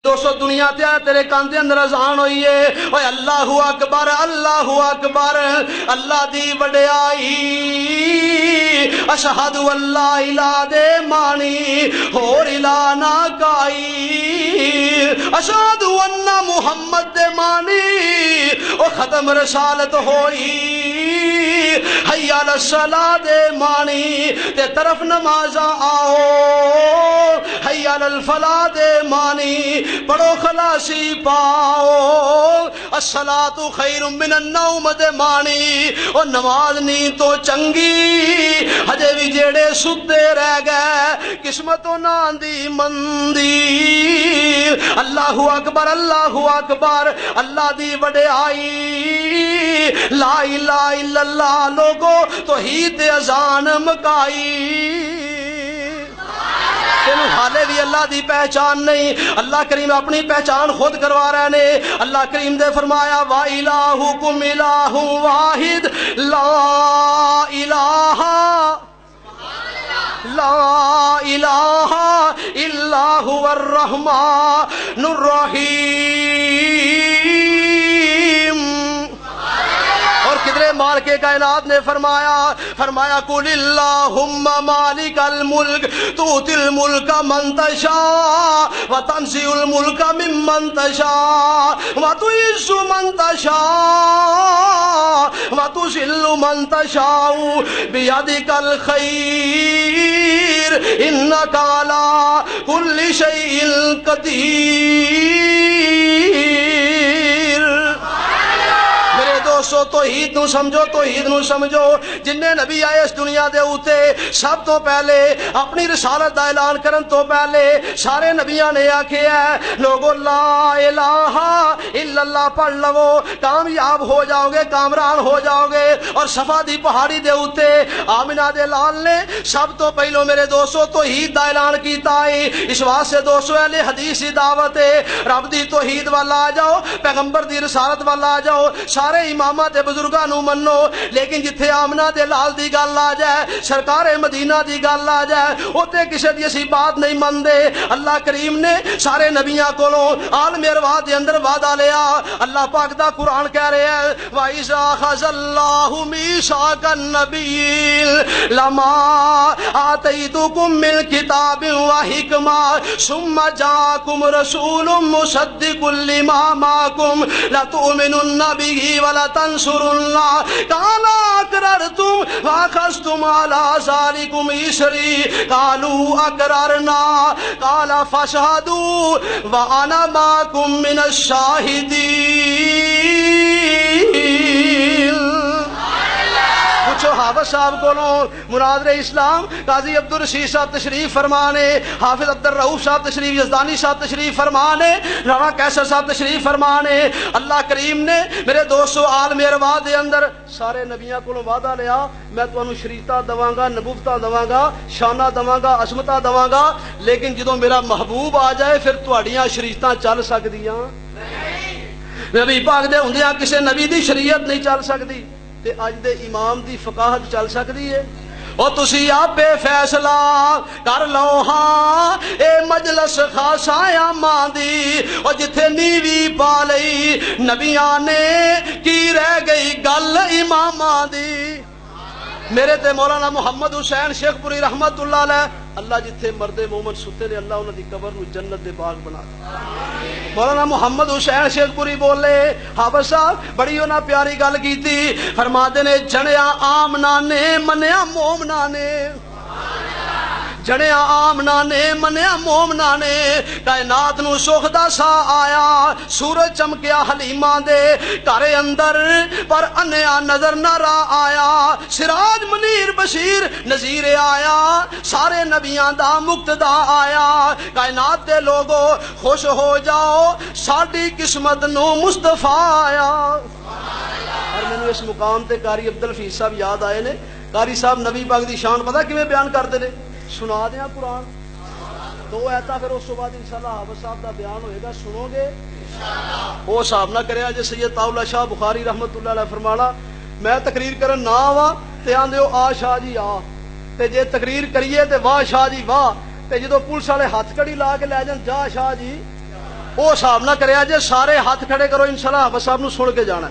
دوستو دنیا تے آیا تیرے کان دے اندر اذان ہوئی ہے اوے اللہ اکبر اللہ اکبر اللہ دی وڈیائی اشہد اللہ الہ دے مانی اور الہ نہ کائی اشہد ان محمد دے مانی او ختم رسالت ہوئی حی علی الصلاۃ دے مانی تے طرف نمازاں آؤ حی علی الفلاح دے مانی پڑھو خلاصی پاؤ الصلاۃ خیر من النوم دے مانی او نماز نیند تو چنگی ہجے بھی جیڑے ستے رہ گئے قسمتوں نہ دی مندی اللہ اکبر اللہ دی وڈیائی لا الہ الا اللہ لوگو توحید اذان مکائی تینوں حالے بھی اللہ دی پہچان نہیں اللہ کریم اپنی پہچان خود کروا رہے نے اللہ کریم دے فرمایا وَإِلَٰهُكُمْ إِلَٰهٌ وَاحِدٌ لا الہ الا هو الرحمن الرحیم اور کدرے مال کے کائنات نے فرمایا قل اللہم مالک الملک تؤتی الملک من تشاء وتنزع الملک ممن تشاء وتعز من تشاء وتذل من تشاء بیدک الخیر انک علی کل شیء قدیر دوستو توحید نو سمجھو جن نبی آئے اس دنیا دے اوتے سب تو پہلے اپنی رسالت دا اعلان کرن تو پہلے سارے نبیاں نے آکھیا ہے لوگو لا الہ الا اللہ پڑھ لو کامیاب ہو جاؤ گے کامران ہو جاؤ گے اور صفا دی پہاڑی دے اوتے آمنہ دے لال نے سب تو پہلو میرے دوستو توحید دا اعلان کیتا ہے اس واسطے دوستو اہل حدیث دی دعوت ہے رب دی توحید والا آ جاؤ پیغمبر دی رسالت والا آ جاؤ سارے امامہ تے بزرگاں نو منو لیکن جتھے آمنہ دے لال دی گل آ جائے سرکار مدینہ دی گل آ جائے اوتے کسے دی اسی بات نہیں مندے اللہ کریم نے سارے نبیاں کولوں عالم ارواح دے اندر وعدہ لیا اللہ پاک دا قرآن کہہ رہے ہیں وَإِذَا أَخَذَ اللَّهُ مِيثَاقَ النَّبِيِّينَ لَمَا آتَيْتُكُم مِّن كِتَابٍ وَحِكْمَةٍ ثُمَّ جَاءَكُمْ رَسُولٌ مُصَدِّقٌ لِّمَا مَعَكُمْ لَتُؤْمِنُنَّ بِهِ وَلَتَنصُرُنَّهُ قَالَ أَقْرَرْتُمْ وَأَخَذْتُمْ عَلَىٰ ذَٰلِكُمْ إِصْرِي قَالُوا أَقْرَرْنَا قَالَ فَاشْهَدُوا وَأَنَا مَعَكُمْ مِنَ الشَّاهِدِينَ پوچھو حافظ صاحب کولوں مناظر اسلام قاضی عبدالرشید صاحب تشریف فرمانے حافظ عبدالرؤوف صاحب تشریف یزدانی صاحب تشریف فرمانے رانا کیسر صاحب تشریف فرمانے اللہ کریم نے میرے دوستو عالم ارواح دے اندر سارے نبیاں کولوں وعدہ لیا میں تانوں شریعتاں دواں گا نبوتاں دواں گا شاناں دواں گا عظمتاں دواں گا لیکن جدوں میرا محبوب آ جائے پھر تہاڈیاں شریعتاں چل سکدیاں نہیں نبی پاک دے ہوندیاں کسے نبی دی شریعت نہیں چل سکدی تے اج دے امام دی فقاہت چل سکدی ہے او تسی آپے فیصلہ کر لو ہاں اے مجلس خاصا اماں دی او جتھے نیوی پا لئی نبیاں نے کی رہ گئی گل اماماں دی میرے تے مولانا محمد حسین شیخ پوری رحمت اللہ علیہ اللہ جتھے مرد مومن ستے نے اللہ انہاں دی قبر نو جنت دے باغ بنا دے مولانا محمد حسین شیخ پوری بولے حافظ صاحب بڑی انہاں پیاری گل کیتی فرماتے نے جنیا آمنہ نے منیا مومنہ نے جڑیا آمنہ نے منیا مومنہ نے کائنات نو سکھ دا سا آیا سورج چمکیا حلیمہ دے گھر اندر پر انیا نظر نہ را آیا سراج منیر بشیر نذیر آیا سارے نبیاں دا مقتدا آیا کائنات دے لوگو خوش ہو جاؤ ساڈی قسمت نو مصطفیٰ آیا اور مینوں اس مقام تے قاری عبدالحفیظ صاحب یاد آئے نے قاری صاحب نبی پاک دی شان پتہ کیویں بیان کرتے نے سنا دیا قرآن دو ایتا پھر اس کے بعد انشاءاللہ حافظ صاحب کا بیان ہوئے گا سنو گے وہ صاحب نہ کرے جی سید طاولہ شاہ بخاری رحمت اللہ علیہ فرمانا میں تقریر کرن نہ آواں تے آندے ہو آ شاہ جی آ تے جے تقریر کریے تے واہ شاہ جی واہ تے جدو پولیس والے ہاتھ کڑی لا کے لے جان جا شاہ جی وہ حساب نہ کریا جے سارے ہاتھ کھڑے کرو انشاءاللہ حافظ صاحب نو سن کے جانا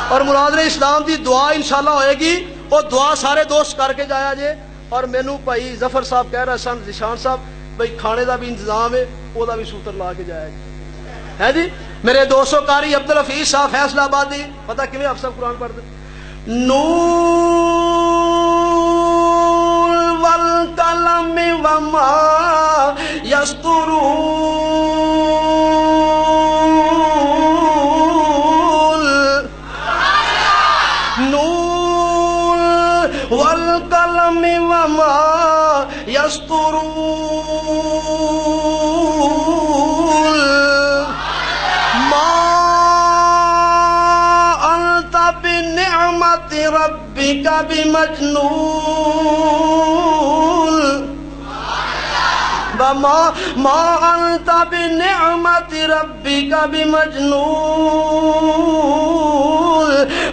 اور مناظرے اسلام دی دعا انشاءاللہ ہوئے گی وہ دعا سارے دوست کر کے جایا جے اور مینو بھائی ظفر صاحب کہہ رہے سن ذیشان صاحب بھائی کھانے دا بھی انتظام ہے وہ دا بھی سوتر لا کے جایا جی ہے جی میرے دوستو قاری عبدالحفیظ صاحب فیصلہ آبادی پتہ کیویں آپ سب قرآن پڑھتے نون والقلم وما یسطرون نون والقلم وما یسطرون ربك بمجنون ما أنت بنعمة ربك بمجنون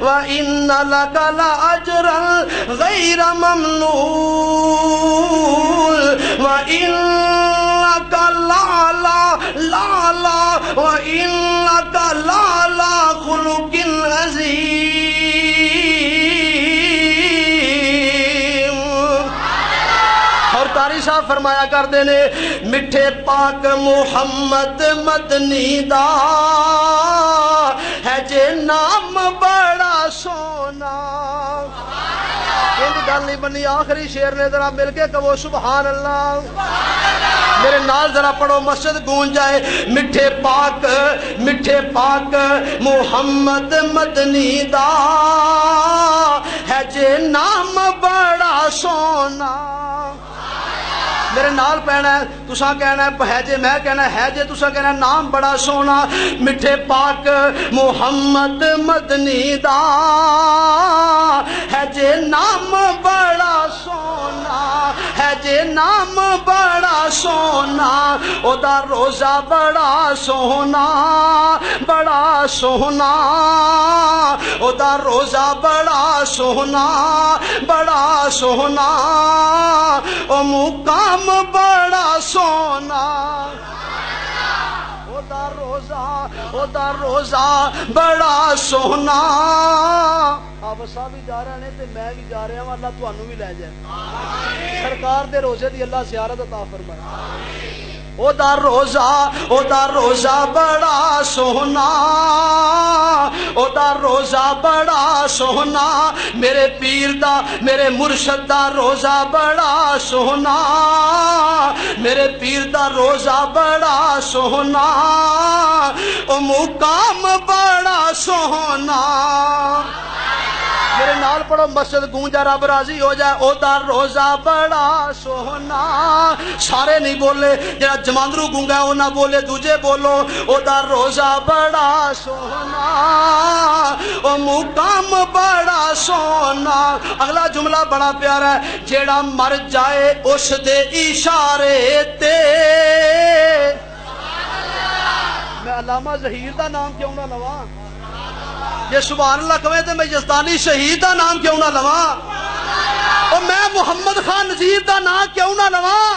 وإن لك لأجرا غير ممنون وإنك لعلى خلق عظيم قاری صاحب فرمایا کرتے نے مٹھے پاک محمد مدنی دا ہے جے نام بڑا سونا گل نہیں بنی آخری شیر نے ذرا مل کے کہو سبحان اللہ میرے نال ذرا پڑھو مسجد گونج جائے مٹھے پاک محمد مدنی دا ہے جے نام بڑا سونا میرے نال پہنا ہے تساں کہنا ہے جے میں کہنا ہے جے تساں کہنا ہے نام بڑا سونا مٹھے پاک محمد مدنی دا ہے جے نام بڑا سونا ہے جے نام بڑا سونا او دا روزہ بڑا سونا او دا روزہ بڑا سونا او مقام بڑا سونا او دا روزہ بڑا سونا آپ صاحب بھی جا رہے ہیں تے میں بھی جا رہا ہوں اللہ تانوں بھی لے جائے سرکار دے روزے دی اللہ زیارت عطا فرمائے او دا روزہ بڑا سونا او دا روزہ بڑا سونا میرے پیر دا میرے مرشد دا روزہ بڑا سونا میرے پیر دا روزہ بڑا سونا او مقام بڑا سونا میرے نال پڑھو مسجد گونجا رب راضی ہو جائے او دا روزہ بڑا سونا سارے نہیں بولے جڑا جماندرو گونگا ہے وہ نہ بولے دوجے بولو او دا روزہ بڑا سونا او مقام بڑا سونا اگلا جملہ بڑا پیارا ہے جیڑا مر جائے اس دے اشارے تے میں علامہ ظہیر دا نام کیوں نہ لواں یہ سبحان اللہ کہے تو میں یزدانی شہید دا نام کیوں نہ لواں اور میں محمد خان نذیر دا نام کیوں نہ لواں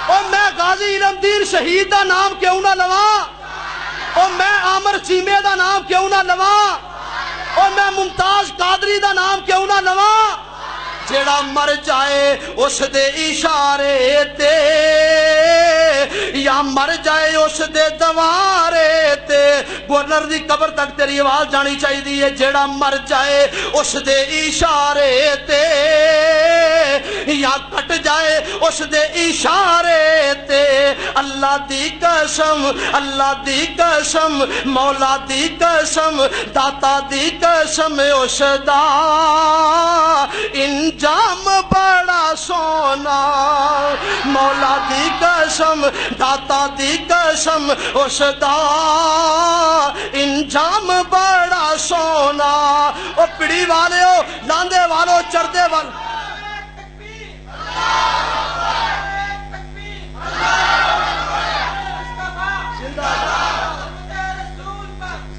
اور میں غازی علم دین شہید دا نام کیوں نہ لواں اور میں عامر چیمے دا نام کیوں نہ لواں اور میں ممتاز قادری دا نام کیوں نہ لواں جیڑا مر جائے اس دے اشارے تے یا مر جائے اس دے دوارے تے گورنر دی قبر تک تیری آواز جانی چاہیے ہے جیڑا مر جائے اس دے اشارے تے یا کٹ جائے اس دے اشارے تے اللہ دی قسم مولا دی قسم داتا دی قسم اس دا انجام بڑا سونا مولا دی قسم داتا دی قسم اس دا انجام بڑا سونا او پڑی والے ہو لاندے والو چردے والو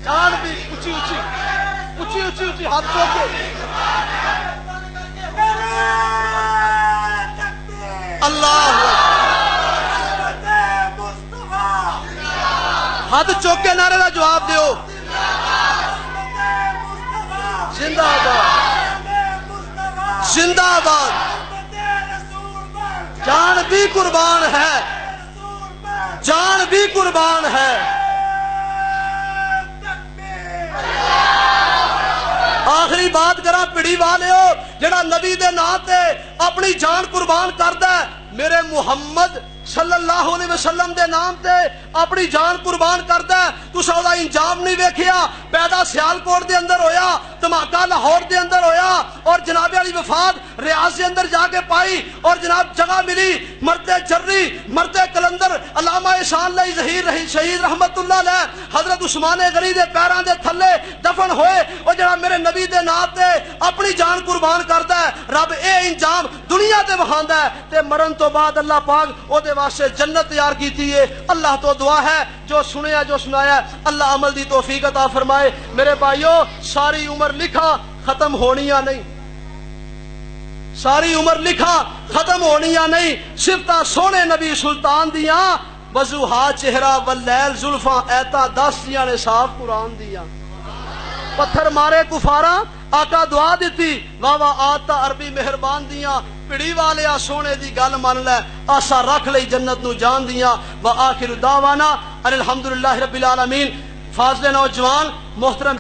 جان بھی اچھی ہاتھ چوکے اللہ ہاتھ چوک کے نعرے کا جواب دیو. زندہ آباد زندہ آباد. جان بھی قربان ہے جان بھی قربان ہے. آخری بات کرا پڑی والے ہو جڑا نبی دے نام تے اپنی جان قربان کردا ہے. میرے محمد صلی اللہ علیہ وسلم دے نام تے اپنی جان قربان کردا ہے. تساں دا انجام نہیں ویکھیا. پیدا سیالکوٹ دے اندر ہویا, دھماکہ لاہور دے اندر ہویا, اور جناب علی وفات ریاض دے اندر جا کے پائی, اور جناب جگہ ملی مرتے جری مرتے کلندر علامہ احسان اللہ ظہیر شہید رحمت اللہ علیہ حضرت عثمان غنی دے پیراں دے تھلے دفن ہوئے. اور جڑا میرے نبی دے نام تے اپنی جان قربان کردا ہے, رب اے انجام دنیا تے وکھاندا ہے تے مرن تو بعد اللہ پاک او دے واسطے جنت تیار کیتی ہے. اللہ تو دعا ہے جو سنیا جو سنایا اللہ عمل دی توفیق عطا فرمائے. میرے بھائیو ساری عمر لکھا ختم ہونیاں نہیں, ساری عمر لکھا ختم ہونیاں نہیں. صفتاں سونے نبی سلطان دیاں وضوحا چہرہ واللیل زلفاں ایتا دستیاں نے صاف قرآن دیاں. پتھر مارے کفاراں آقا دعا دیتی واہ واہ آتا عربی مہربان دیاں. پڑی والے سونے دی گل من لے آسا رکھ لئی جنت نو جان دیاں. وآخر دعوانا الحمدللہ رب العالمین. فاضل نوجوان محترم